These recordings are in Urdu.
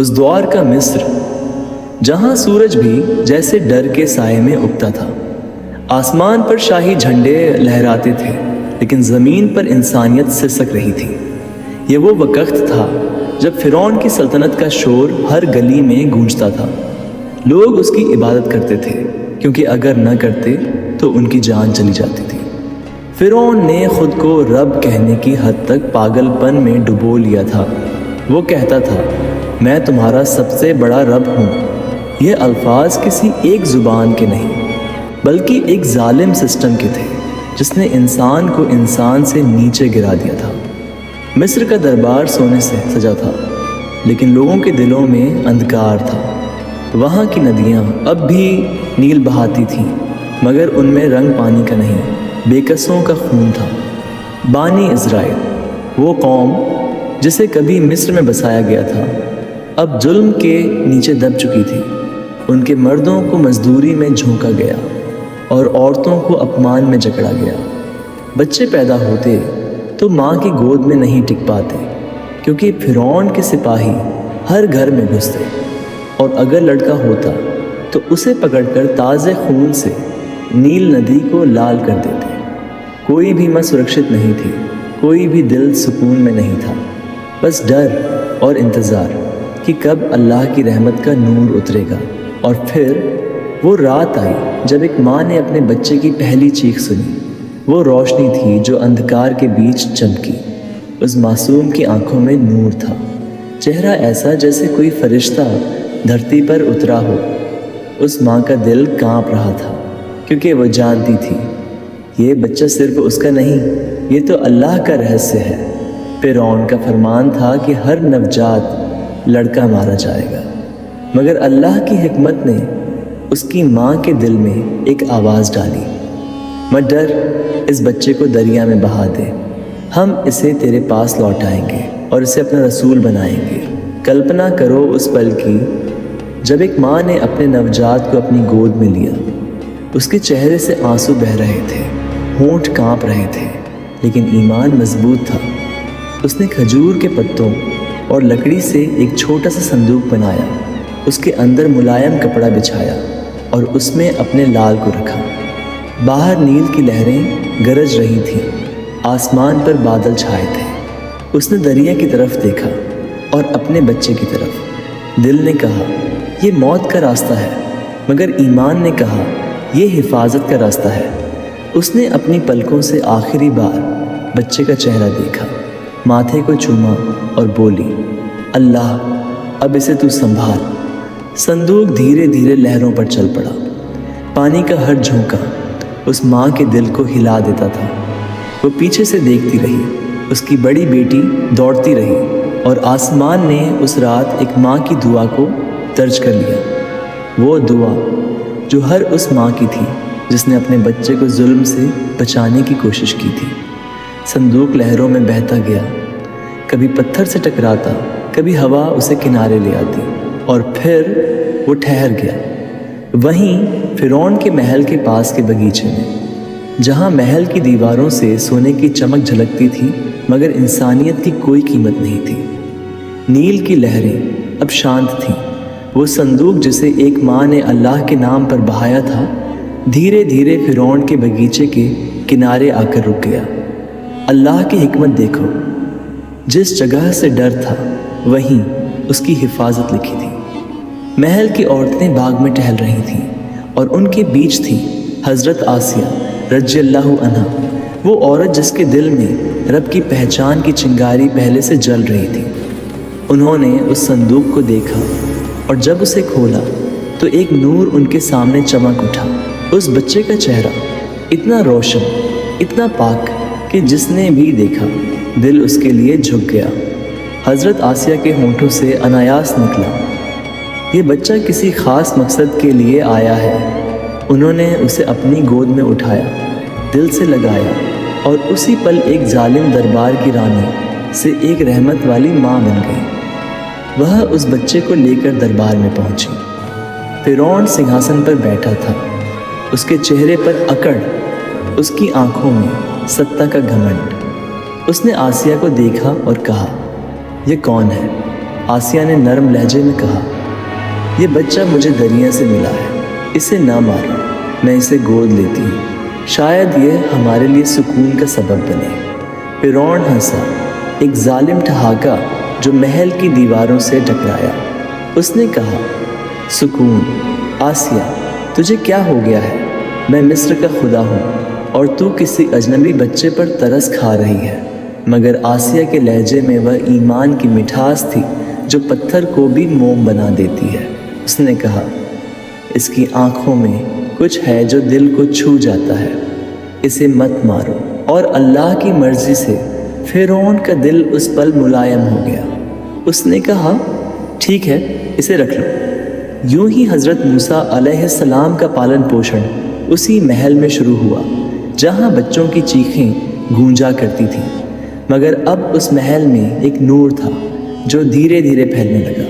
اس دوار کا مصر جہاں سورج بھی جیسے ڈر کے سائے میں اگتا تھا۔ آسمان پر شاہی جھنڈے لہراتے تھے، لیکن زمین پر انسانیت سسک رہی تھی۔ یہ وہ وقت تھا جب فرعون کی سلطنت کا شور ہر گلی میں گونجتا تھا۔ لوگ اس کی عبادت کرتے تھے، کیونکہ اگر نہ کرتے تو ان کی جان چلی جاتی تھی۔ فرعون نے خود کو رب کہنے کی حد تک پاگل پن میں ڈبو لیا تھا۔ وہ کہتا تھا، میں تمہارا سب سے بڑا رب ہوں۔ یہ الفاظ کسی ایک زبان کے نہیں، بلکہ ایک ظالم سسٹم کے تھے جس نے انسان کو انسان سے نیچے گرا دیا تھا۔ مصر کا دربار سونے سے سجا تھا، لیکن لوگوں کے دلوں میں اندھکار تھا۔ وہاں کی ندیاں اب بھی نیل بہاتی تھیں، مگر ان میں رنگ پانی کا نہیں، بے کسوں کا خون تھا۔ بانی اسرائیل، وہ قوم جسے کبھی مصر میں بسایا گیا تھا، اب ظلم کے نیچے دب چکی تھی۔ ان کے مردوں کو مزدوری میں جھونکا گیا اور عورتوں کو اپمان میں جکڑا گیا۔ بچے پیدا ہوتے تو ماں کی گود میں نہیں ٹک پاتے، کیونکہ فرعون کے سپاہی ہر گھر میں گھستے، اور اگر لڑکا ہوتا تو اسے پکڑ کر تازے خون سے نیل ندی کو لال کر دیتے۔ کوئی بھی ماں سرکشت نہیں تھی، کوئی بھی دل سکون میں نہیں تھا، بس ڈر اور انتظار کہ کب اللہ کی رحمت کا نور اترے گا۔ اور پھر وہ رات آئی جب ایک ماں نے اپنے بچے کی پہلی چیخ سنی۔ وہ روشنی تھی جو اندھکار کے بیچ چمکی۔ اس معصوم کی آنکھوں میں نور تھا، چہرہ ایسا جیسے کوئی فرشتہ دھرتی پر اترا ہو۔ اس ماں کا دل کانپ رہا تھا، کیونکہ وہ جانتی تھی یہ بچہ صرف اس کا نہیں، یہ تو اللہ کا رہسیہ ہے۔ فرعون کا فرمان تھا کہ ہر نوجات لڑکا مارا جائے گا، مگر اللہ کی حکمت نے اس کی ماں کے دل میں ایک آواز ڈالی، مت ڈر، اس بچے کو دریا میں بہا دے، ہم اسے تیرے پاس لوٹائیں گے اور اسے اپنا رسول بنائیں گے۔ کلپنا کرو اس پل کی جب ایک ماں نے اپنے نوجات کو اپنی گود میں لیا۔ اس کے چہرے سے آنسو بہہ رہے تھے، ہونٹ کانپ رہے تھے، لیکن ایمان مضبوط تھا۔ اس نے کھجور کے پتوں اور لکڑی سے ایک چھوٹا سا صندوق بنایا، اس کے اندر ملائم کپڑا بچھایا اور اس میں اپنے لال کو رکھا۔ باہر نیل کی لہریں گرج رہی تھیں، آسمان پر بادل چھائے تھے۔ اس نے دریا کی طرف دیکھا اور اپنے بچے کی طرف۔ دل نے کہا یہ موت کا راستہ ہے، مگر ایمان نے کہا یہ حفاظت کا راستہ ہے۔ اس نے اپنی پلکوں سے آخری بار بچے کا چہرہ دیکھا، ماتھے کو چوما اور بولی، اللہ اب اسے تو سنبھال۔ صندوق دھیرے دھیرے لہروں پر چل پڑا۔ پانی کا ہر جھونکا اس ماں کے دل کو ہلا دیتا تھا۔ وہ پیچھے سے دیکھتی رہی، اس کی بڑی بیٹی دوڑتی رہی، اور آسمان نے اس رات ایک ماں کی دعا کو درج کر لیا۔ وہ دعا جو ہر اس ماں کی تھی جس نے اپنے بچے کو ظلم سے بچانے کی کوشش کی تھی۔ صندوق لہروں میں بہتا گیا، کبھی پتھر سے ٹکراتا، کبھی ہوا اسے کنارے لے آتی، اور پھر وہ ٹھہر گیا وہیں فرعون کے محل کے پاس کے باغیچے میں، جہاں محل کی دیواروں سے سونے کی چمک جھلکتی تھی، مگر انسانیت کی کوئی قیمت نہیں تھی۔ نیل کی لہریں اب شانت تھیں۔ وہ صندوق جسے ایک ماں نے اللہ کے نام پر بہایا تھا، دھیرے دھیرے فرعون کے باغیچے کے کنارے آ کر رک گیا۔ اللہ کی حکمت دیکھو، جس جگہ سے ڈر تھا وہیں اس کی حفاظت لکھی تھی۔ محل کی عورتیں باغ میں ٹہل رہی تھیں، اور ان کے بیچ تھی حضرت آسیہ رضی اللہ عنہا، وہ عورت جس کے دل میں رب کی پہچان کی چنگاری پہلے سے جل رہی تھی۔ انہوں نے اس صندوق کو دیکھا، اور جب اسے کھولا تو ایک نور ان کے سامنے چمک اٹھا۔ اس بچے کا چہرہ اتنا روشن، اتنا پاک کہ جس نے بھی دیکھا دل اس کے لیے جھک گیا۔ حضرت آسیہ کے ہونٹوں سے انایاس نکلا، یہ بچہ کسی خاص مقصد کے لیے آیا ہے۔ انہوں نے اسے اپنی گود میں اٹھایا، دل سے لگایا، اور اسی پل ایک ظالم دربار کی رانی سے ایک رحمت والی ماں بن گئی۔ وہ اس بچے کو لے کر دربار میں پہنچی۔ فرعون سنگھاسن پر بیٹھا تھا، اس کے چہرے پر اکڑ، اس کی آنکھوں میں ستہ کا گھمنڈ۔ اس نے آسیہ کو دیکھا اور کہا، یہ کون ہے؟ آسیہ نے نرم لہجے میں کہا، یہ بچہ مجھے دریا سے ملا ہے، اسے نہ مارو، میں اسے گود لیتی ہوں، شاید یہ ہمارے لیے سکون کا سبب بنے۔ فرعون ہنسا، ایک ظالم ٹھہاکا جو محل کی دیواروں سے ٹکرایا۔ اس نے کہا، سکون؟ آسیہ، تجھے کیا ہو گیا ہے؟ میں مصر کا خدا ہوں اور تو کسی اجنبی بچے پر ترس کھا رہی ہے۔ مگر آسیہ کے لہجے میں وہ ایمان کی مٹھاس تھی جو پتھر کو بھی موم بنا دیتی ہے۔ اس نے کہا، اس کی آنکھوں میں کچھ ہے جو دل کو چھو جاتا ہے، اسے مت مارو۔ اور اللہ کی مرضی سے فرعون کا دل اس پل ملائم ہو گیا۔ اس نے کہا، ٹھیک ہے، اسے رکھ لو۔ یوں ہی حضرت موسیٰ علیہ السلام کا پالن پوشن اسی محل میں شروع ہوا جہاں بچوں کی چیخیں گونجا کرتی تھیں۔ مگر اب اس محل میں ایک نور تھا جو دھیرے دھیرے پھیلنے لگا۔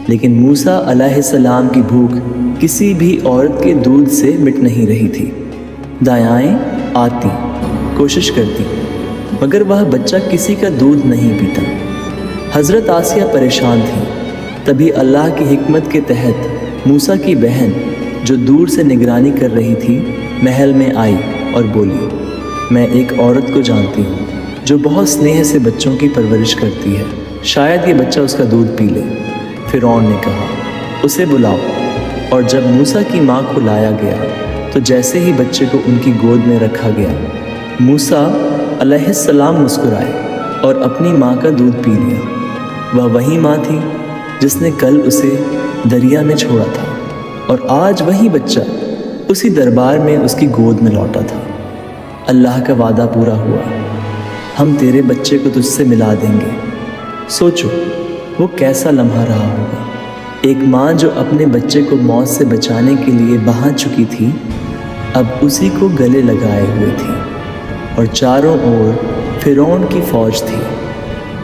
لیکن موسیٰ علیہ السلام کی بھوک کسی بھی عورت کے دودھ سے مٹ نہیں رہی تھی۔ دایائیں آتی، کوشش کرتی، مگر وہ بچہ کسی کا دودھ نہیں پیتا۔ حضرت آسیہ پریشان تھی۔ تبھی اللہ کی حکمت کے تحت موسیٰ کی بہن جو دور سے نگرانی کر رہی تھی محل میں آئی اور بولی، میں ایک عورت کو جانتی ہوں جو بہت سنیہ سے بچوں کی پرورش کرتی ہے، شاید یہ بچہ اس کا دودھ پی لے۔ فرعون نے کہا، اسے بلاؤ۔ اور جب موسیٰ کی ماں کو لایا گیا تو جیسے ہی بچے کو ان کی گود میں رکھا گیا، موسیٰ علیہ السلام مسکرائے اور اپنی ماں کا دودھ پی لیا۔ وہ وہی ماں تھی جس نے کل اسے دریا میں چھوڑا تھا، اور آج وہی بچہ اسی دربار میں اس کی گود میں لوٹا تھا۔ اللہ کا وعدہ پورا ہوا، ہم تیرے بچے کو تجھ سے ملا دیں گے۔ سوچو وہ کیسا لمحہ رہا ہوگا، ایک ماں جو اپنے بچے کو موت سے بچانے کے لیے بہا چکی تھی، اب اسی کو گلے لگائے ہوئے تھی، اور چاروں اور فرعون کی فوج تھی،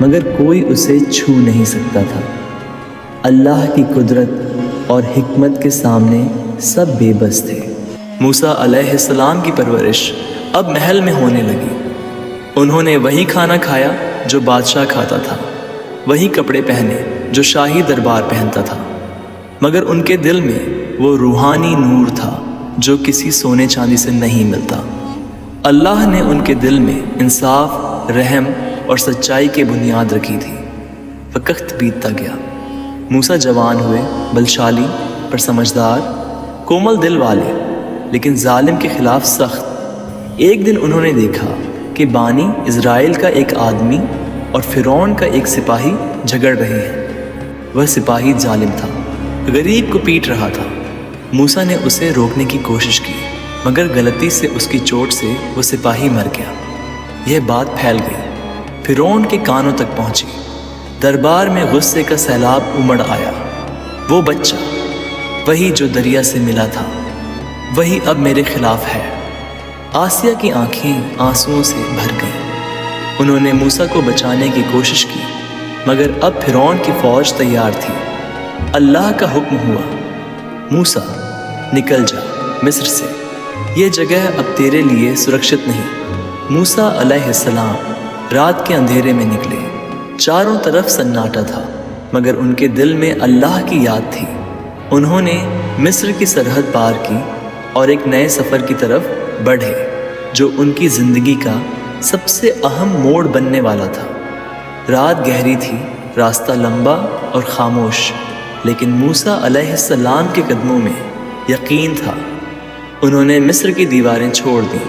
مگر کوئی اسے چھو نہیں سکتا تھا۔ اللہ کی قدرت اور حکمت کے سامنے سب بے بس تھے۔ موسیٰ علیہ السلام کی پرورش اب محل میں ہونے لگی۔ انہوں نے وہی کھانا کھایا جو بادشاہ کھاتا تھا، وہی کپڑے پہنے جو شاہی دربار پہنتا تھا، مگر ان کے دل میں وہ روحانی نور تھا جو کسی سونے چاندی سے نہیں ملتا۔ اللہ نے ان کے دل میں انصاف، رحم اور سچائی کی بنیاد رکھی تھی۔ وقت بیتتا گیا، موسیٰ جوان ہوئے، بلشالی پر سمجھدار، کومل دل والے، لیکن ظالم کے خلاف سخت۔ ایک دن انہوں نے دیکھا کہ بانی اسرائیل کا ایک آدمی اور فرعون کا ایک سپاہی جھگڑ رہے ہیں۔ وہ سپاہی ظالم تھا، غریب کو پیٹ رہا تھا۔ موسیٰ نے اسے روکنے کی کوشش کی، مگر غلطی سے اس کی چوٹ سے وہ سپاہی مر گیا۔ یہ بات پھیل گئی، فرعون کے کانوں تک پہنچی۔ دربار میں غصے کا سیلاب امڑ آیا۔ وہ بچہ، وہی جو دریا سے ملا تھا، وہی اب میرے خلاف ہے۔ آسیہ کی آنکھیں آنسوؤں سے بھر گئیں۔ انہوں نے موسیٰ کو بچانے کی کوشش کی، مگر اب فرعون کی فوج تیار تھی۔ اللہ کا حکم ہوا، موسیٰ نکل جا مصر سے، یہ جگہ اب تیرے لیے سرکشت نہیں۔ موسیٰ علیہ السلام رات کے اندھیرے میں نکلے۔ چاروں طرف سناٹا تھا، مگر ان کے دل میں اللہ کی یاد تھی۔ انہوں نے مصر کی سرحد پار کی اور ایک نئے سفر کی طرف بڑھے جو ان کی زندگی کا سب سے اہم موڑ بننے والا تھا۔ رات گہری تھی، راستہ لمبا اور خاموش، لیکن موسیٰ علیہ السلام کے قدموں میں یقین تھا۔ انہوں نے مصر کی دیواریں چھوڑ دیں،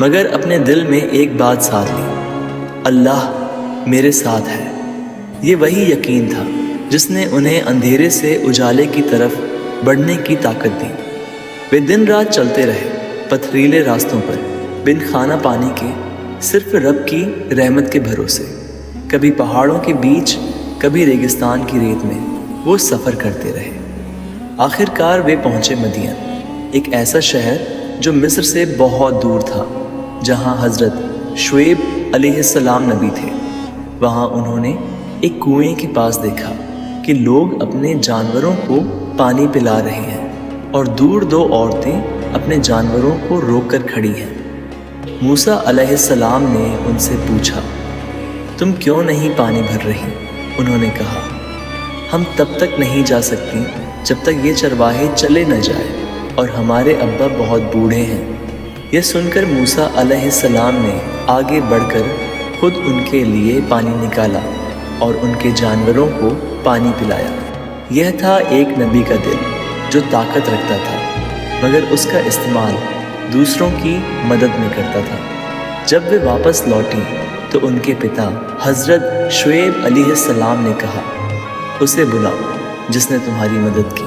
مگر اپنے دل میں ایک بات ساتھ لی، اللہ میرے ساتھ ہے۔ یہ وہی یقین تھا جس نے انہیں اندھیرے سے اجالے کی طرف بڑھنے کی طاقت دی۔ وہ دن رات چلتے رہے، پتھریلے راستوں پر، بن کھانا پانی کے، صرف رب کی رحمت کے بھروسے۔ کبھی پہاڑوں کے بیچ، کبھی ریگستان کی ریت میں وہ سفر کرتے رہے۔ آخر کار وہ پہنچے مدین، ایک ایسا شہر جو مصر سے بہت دور تھا، جہاں حضرت شعیب علیہ السلام نبی تھے۔ وہاں انہوں نے ایک کنویں کے پاس دیکھا کہ لوگ اپنے جانوروں کو پانی پلا رہے ہیں، اور دور دو عورتیں اپنے جانوروں کو روک کر کھڑی ہیں۔ موسیٰ علیہ السلام نے ان سے پوچھا، تم کیوں نہیں پانی بھر رہی؟ انہوں نے کہا، ہم تب تک نہیں جا سکتی جب تک یہ چرواہے چلے نہ جائیں، اور ہمارے ابا بہت بوڑھے ہیں۔ یہ سن کر موسیٰ علیہ السلام نے آگے بڑھ کر خود ان کے لیے پانی نکالا اور ان کے جانوروں کو پانی پلایا۔ یہ تھا ایک نبی کا دل جو طاقت رکھتا تھا، مگر اس کا استعمال دوسروں کی مدد میں کرتا تھا۔ جب وہ واپس لوٹی تو ان کے پتا حضرت شعیب علیہ السلام نے کہا، اسے بلاؤ جس نے تمہاری مدد کی۔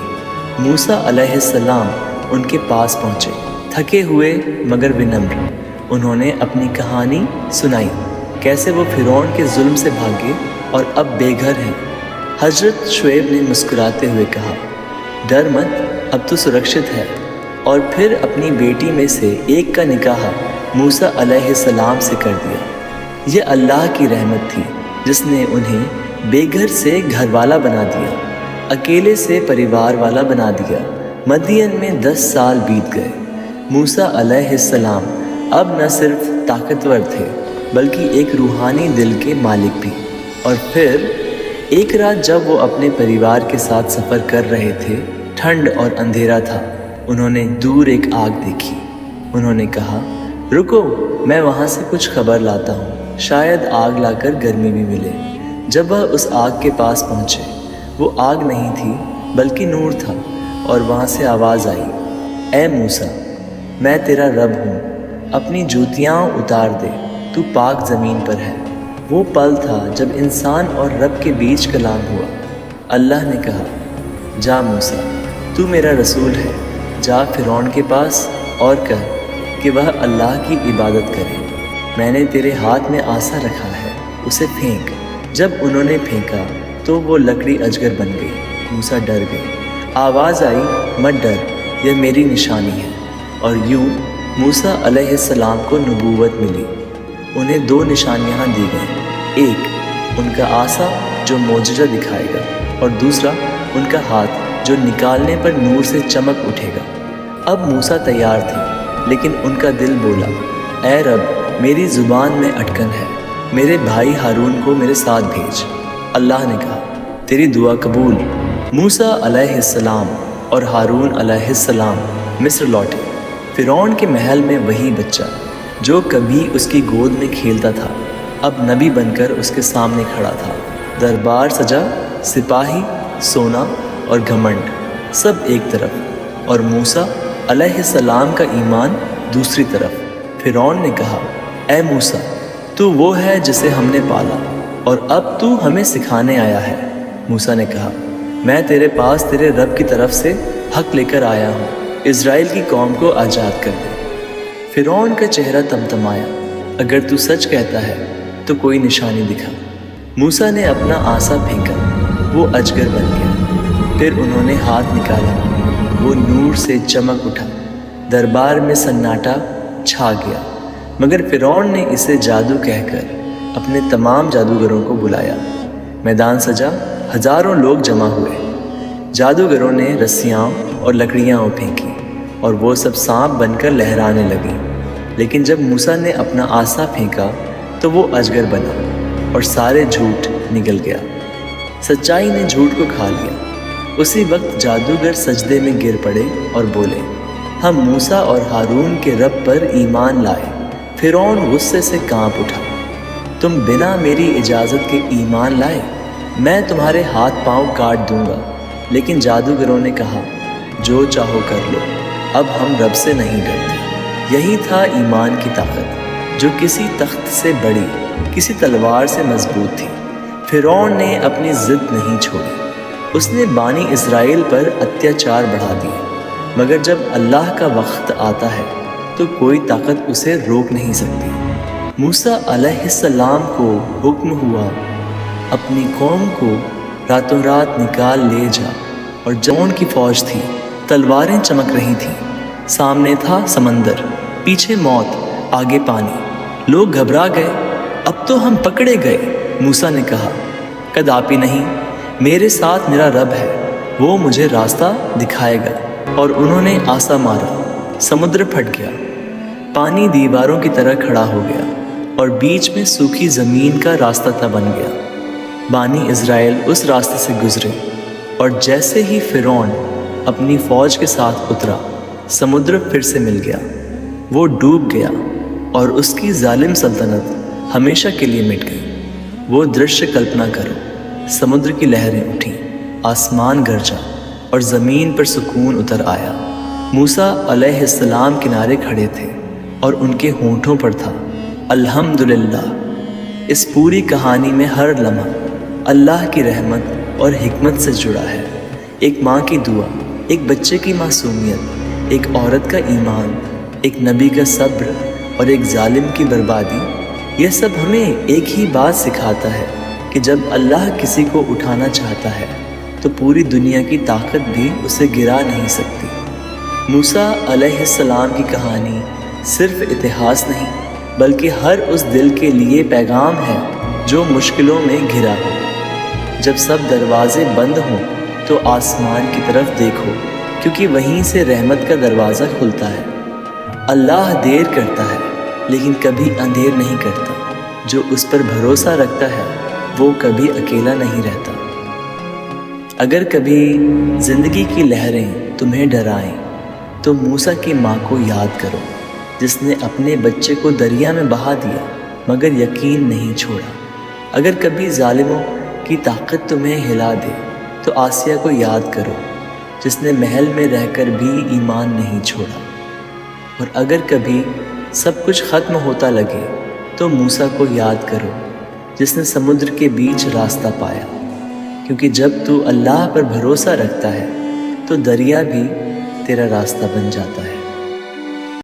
موسیٰ علیہ السلام ان کے پاس پہنچے، تھکے ہوئے مگر ونمر۔ انہوں نے اپنی کہانی سنائی، کیسے وہ فرعون کے ظلم سے بھاگے اور اب بے گھر ہیں۔ حضرت شعیب نے مسکراتے ہوئے کہا، ڈر مت، اب تو سرکشت ہے۔ اور پھر اپنی بیٹی میں سے ایک کا نکاح موسیٰ علیہ السلام سے کر دیا۔ یہ اللہ کی رحمت تھی جس نے انہیں بے گھر سے گھر والا بنا دیا، اکیلے سے پریوار والا بنا دیا۔ مدین میں 10 سال بیت گئے۔ موسیٰ علیہ السلام اب نہ صرف طاقتور تھے بلکہ ایک روحانی دل کے مالک بھی۔ اور پھر ایک رات جب وہ اپنے پریوار کے ساتھ سفر کر رہے تھے، ٹھنڈ اور اندھیرا تھا، انہوں نے دور ایک آگ دیکھی۔ انہوں نے کہا، رکو، میں وہاں سے کچھ خبر لاتا ہوں، شاید آگ لا کر گرمی بھی ملے۔ جب وہ اس آگ کے پاس پہنچے، وہ آگ نہیں تھی بلکہ نور تھا، اور وہاں سے آواز آئی، اے موسیٰ، میں تیرا رب ہوں، اپنی جوتیاں اتار دے، تو پاک زمین پر ہے۔ وہ پل تھا جب انسان اور رب کے بیچ کلام ہوا۔ اللہ نے کہا، جا موسیٰ، تو میرا رسول ہے، جا فرعون کے پاس اور کہہ کہ وہ اللہ کی عبادت کرے۔ میں نے تیرے ہاتھ میں عصا رکھا ہے، اسے پھینک۔ جب انہوں نے پھینکا تو وہ لکڑی اجگر بن گئی۔ موسیٰ ڈر گئے۔ آواز آئی، مت ڈر، یہ میری نشانی ہے۔ اور یوں موسیٰ علیہ السلام کو نبوت ملی۔ انہیں 2 نشانیاں دی گئیں، ایک ان کا عصا جو معجزہ دکھائے گا، اور دوسرا ان کا ہاتھ جو نکالنے پر نور سے چمک اٹھے گا۔ اب موسیٰ تیار تھے، لیکن ان کا دل بولا، اے رب، میری زبان میں اٹکن ہے، میرے بھائی ہارون کو میرے ساتھ بھیج۔ اللہ نے کہا، تیری دعا قبول۔ موسیٰ علیہ السلام اور ہارون علیہ السلام مصر لوٹے۔ فرعون کے محل میں وہی بچہ جو کبھی اس کی گود میں کھیلتا تھا، اب نبی بن کر اس کے سامنے کھڑا تھا۔ دربار سجا، سپاہی، سونا اور گھمنڈ سب ایک طرف، اور موسیٰ علیہ السلام کا ایمان دوسری طرف۔ فرعون نے کہا، اے موسیٰ، تو وہ ہے جسے ہم نے پالا، اور اب تو ہمیں سکھانے آیا ہے۔ موسیٰ نے کہا، میں تیرے پاس تیرے رب کی طرف سے حق لے کر آیا ہوں، اسرائیل کی قوم کو آزاد کر دے۔ فرعون کا چہرہ تمتمایا، اگر تو سچ کہتا ہے تو کوئی نشانی دکھا۔ موسیٰ نے اپنا عصا پھینکا، وہ اجگر بن گیا۔ پھر انہوں نے ہاتھ نکالا، وہ نور سے چمک اٹھا، دربار میں سناٹا چھا گیا۔ مگر فرعون نے اسے جادو کہہ کر اپنے تمام جادوگروں کو بلایا۔ میدان سجا، ہزاروں لوگ جمع ہوئے۔ جادوگروں نے رسیاں اور لکڑیاں پھینکی، اور وہ سب سانپ بن کر لہرانے لگے۔ لیکن جب موسیٰ نے اپنا عصا پھینکا تو وہ اجگر بنا، اور سارے جھوٹ نگل گیا۔ سچائی نے جھوٹ کو کھا لیا۔ اسی وقت جادوگر سجدے میں گر پڑے اور بولے، ہم موسیٰ اور ہارون کے رب پر ایمان لائے۔ فرعون غصے سے کانپ اٹھا، تم بنا میری اجازت کے ایمان لائے؟ میں تمہارے ہاتھ پاؤں کاٹ دوں گا۔ لیکن جادوگروں نے کہا، جو چاہو کر لو، اب ہم رب سے نہیں ڈرتے۔ یہی تھا ایمان کی طاقت، جو کسی تخت سے بڑی، کسی تلوار سے مضبوط تھی۔ فرعون نے اپنی ضد نہیں چھوڑی، اس نے بانی اسرائیل پر اتیاچار بڑھا دیے، مگر جب اللہ کا وقت آتا ہے تو کوئی طاقت اسے روک نہیں سکتی۔ موسیٰ علیہ السلام کو حکم ہوا، اپنی قوم کو راتوں رات نکال لے جا، اور فرعون کی فوج تھی، تلواریں چمک رہی تھیں۔ سامنے تھا سمندر، پیچھے موت، آگے پانی۔ لوگ گھبرا گئے، اب تو ہم پکڑے گئے۔ موسیٰ نے کہا، کداپی نہیں، میرے ساتھ میرا رب ہے، وہ مجھے راستہ دکھائے گا۔ اور انہوں نے عصا مارا، سمندر پھٹ گیا، پانی دیواروں کی طرح کھڑا ہو گیا، اور بیچ میں سوکھی زمین کا راستہ بن گیا۔ بانی اسرائیل اس راستے سے گزرے، اور جیسے ہی فرعون اپنی فوج کے ساتھ اترا، سمندر پھر سے مل گیا، وہ ڈوب گیا اور اس کی ظالم سلطنت ہمیشہ کے لیے مٹ گئی۔ وہ درشیہ کلپنا کرو، سمندر کی لہریں اٹھیں، آسمان گرجا اور زمین پر سکون اتر آیا۔ موسیٰ علیہ السلام کنارے کھڑے تھے اور ان کے ہونٹوں پر تھا الحمدللہ۔ اس پوری کہانی میں ہر لمحہ اللہ کی رحمت اور حکمت سے جڑا ہے۔ ایک ماں کی دعا، ایک بچے کی معصومیت، ایک عورت کا ایمان، ایک نبی کا صبر اور ایک ظالم کی بربادی، یہ سب ہمیں ایک ہی بات سکھاتا ہے کہ جب اللہ کسی کو اٹھانا چاہتا ہے تو پوری دنیا کی طاقت بھی اسے گرا نہیں سکتی۔ موسیٰ علیہ السلام کی کہانی صرف اتہاس نہیں بلکہ ہر اس دل کے لیے پیغام ہے جو مشکلوں میں گھرا ہو۔ جب سب دروازے بند ہوں تو آسمان کی طرف دیکھو، کیونکہ وہیں سے رحمت کا دروازہ کھلتا ہے۔ اللہ دیر کرتا ہے لیکن کبھی اندھیر نہیں کرتا۔ جو اس پر بھروسہ رکھتا ہے وہ کبھی اکیلا نہیں رہتا۔ اگر کبھی زندگی کی لہریں تمہیں ڈرائیں تو موسیٰ کی ماں کو یاد کرو، جس نے اپنے بچے کو دریا میں بہا دیا مگر یقین نہیں چھوڑا۔ اگر کبھی ظالموں کی طاقت تمہیں ہلا دے تو آسیہ کو یاد کرو، جس نے محل میں رہ کر بھی ایمان نہیں چھوڑا۔ اور اگر کبھی سب کچھ ختم ہوتا لگے تو موسیٰ کو یاد کرو، جس نے سمندر کے بیچ راستہ پایا، کیونکہ جب تو اللہ پر بھروسہ رکھتا ہے تو دریا بھی تیرا راستہ بن جاتا ہے۔